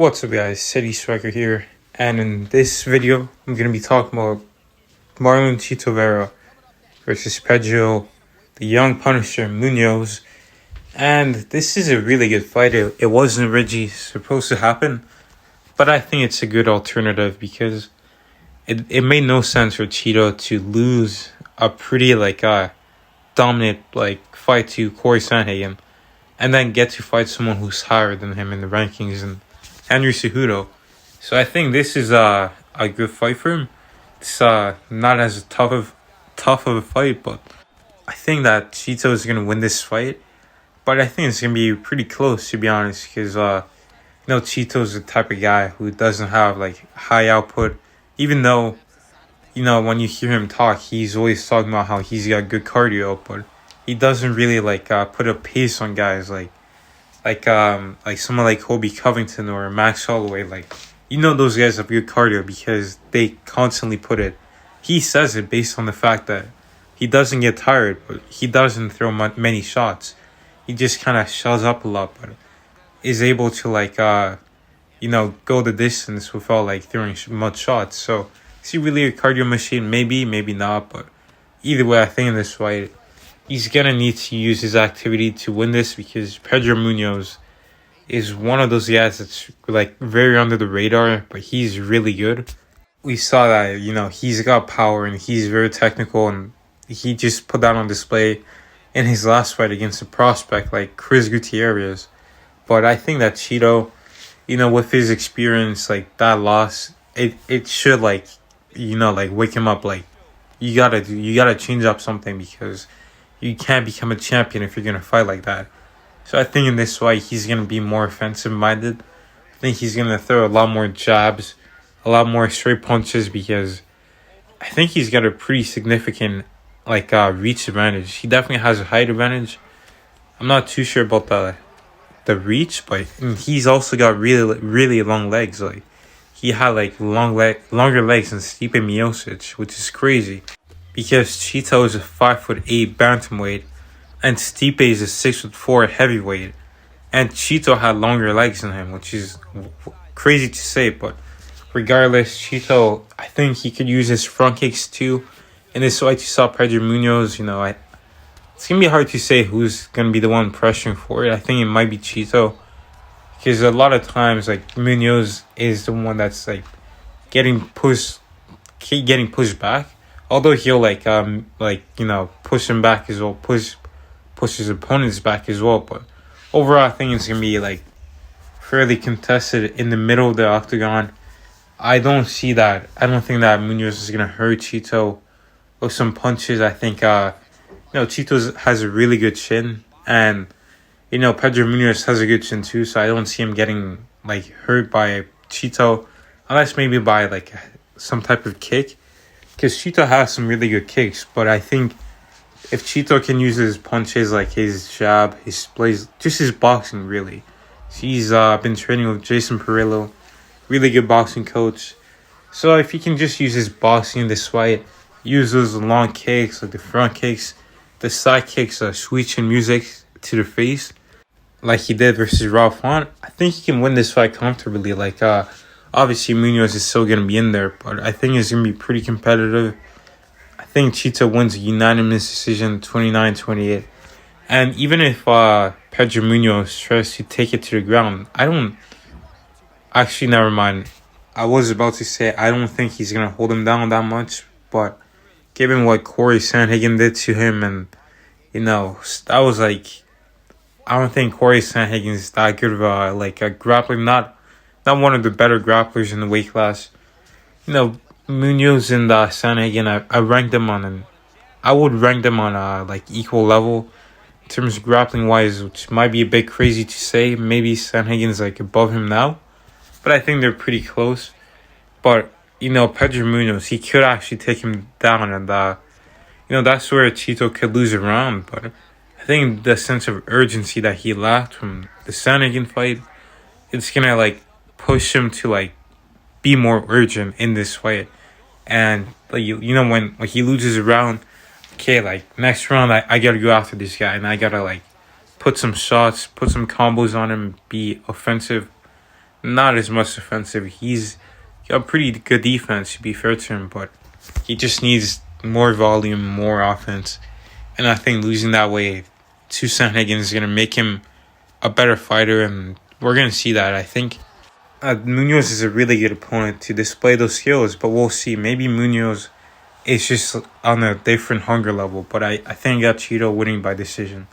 What's up guys, City Striker here, and in this video I'm going to be talking about Marlon Vera versus Pedro, the young Punisher Munhoz, and this is a really good fight. It wasn't originally supposed to happen, but I think it's a good alternative because it made no sense for Cheeto to lose a pretty dominant fight to Corey Sandhagen and then get to fight someone who's higher than him in the rankings and Henry Cejudo. So I think this is a good fight for him. It's not as tough of a fight, but I think that Cheeto is gonna win this fight. But I think it's gonna be pretty close, to be honest, because Cheeto's the type of guy who doesn't have high output. Even though when you hear him talk, he's always talking about how he's got good cardio, but he doesn't really put a pace on guys like someone like Kobe Covington or Max Holloway. Those guys have good cardio because they constantly put it. He says it based on the fact that he doesn't get tired, but he doesn't throw many shots. He just kind of shells up a lot, but is able to go the distance without throwing much shots. So is he really a cardio machine? Maybe not. But either way, I think in this fight, he's gonna need to use his activity to win this because Pedro Munhoz is one of those guys that's very under the radar, but he's really good. We saw that he's got power and he's very technical, and he just put that on display in his last fight against a prospect like Chris Gutierrez. But I think that Cheeto, with his experience, that loss, it should wake him up. You gotta change up something because you can't become a champion if you're gonna fight like that. So I think in this fight he's gonna be more offensive minded. I think he's gonna throw a lot more jabs, a lot more straight punches, because I think he's got a pretty significant reach advantage. He definitely has a height advantage. I'm not too sure about the reach, but he's also got really long legs. He had longer legs than Stipe Miocic, which is crazy because Cheeto is a 5'8" bantamweight and Stipe is a 6'4" heavyweight, and Cheeto had longer legs than him, which is crazy to say. But regardless, Cheeto, I think he could use his front kicks too. In this fight, you saw Pedro Munhoz. It's gonna be hard to say who's gonna be the one pressuring for it. I think it might be Cheeto, because a lot of times Munhoz is the one that's getting pushed back. Although he'll push him back as well, push his opponents back as well. But overall, I think it's gonna be fairly contested in the middle of the octagon. I don't think that Munhoz is gonna hurt Cheeto with some punches. I think Cheeto has a really good chin, and Pedro Munhoz has a good chin too. So I don't see him getting hurt by Cheeto, unless maybe by some type of kick, because Cheeto has some really good kicks. But I think if Cheeto can use his punches, his jab, his plays, just his boxing, really. He's been training with Jason Perillo, really good boxing coach. So if he can just use his boxing in this fight, use those long kicks, the front kicks, the side kicks, sweet chin music to the face, like he did versus Ralph Hunt, I think he can win this fight comfortably. Obviously Munhoz is still gonna be in there, but I think it's gonna be pretty competitive. I think Cheeto wins a unanimous decision, 29-28. And even if Pedro Munhoz tries to take it to the ground, never mind. I was about to say I don't think he's gonna hold him down that much, but given what Corey Sandhagen did to him, and that was I don't think Corey Sandhagen is that good of a grappler, not one of the better grapplers in the weight class. Munhoz and Sandhagen, I ranked them I would rank them on equal level in terms of grappling wise, which might be a bit crazy to say. Maybe Sandhagen's above him now, but I think they're pretty close. But Pedro Munhoz, he could actually take him down, and that's where Cheeto could lose a round. But I think the sense of urgency that he lacked from the Sandhagen fight, it's gonna push him to be more urgent in this fight. And when he loses a round, okay, next round I gotta go after this guy, and I gotta put some shots, put some combos on him, be offensive. not as much offensive. He's got pretty good defense, to be fair to him, but he just needs more volume, more offense. And I think losing that way to Sandhagen is going to make him a better fighter, and we're going to see that. I think Munhoz is a really good opponent to display those skills, but we'll see. Maybe Munhoz is just on a different hunger level, but I think I got Cheeto winning by decision.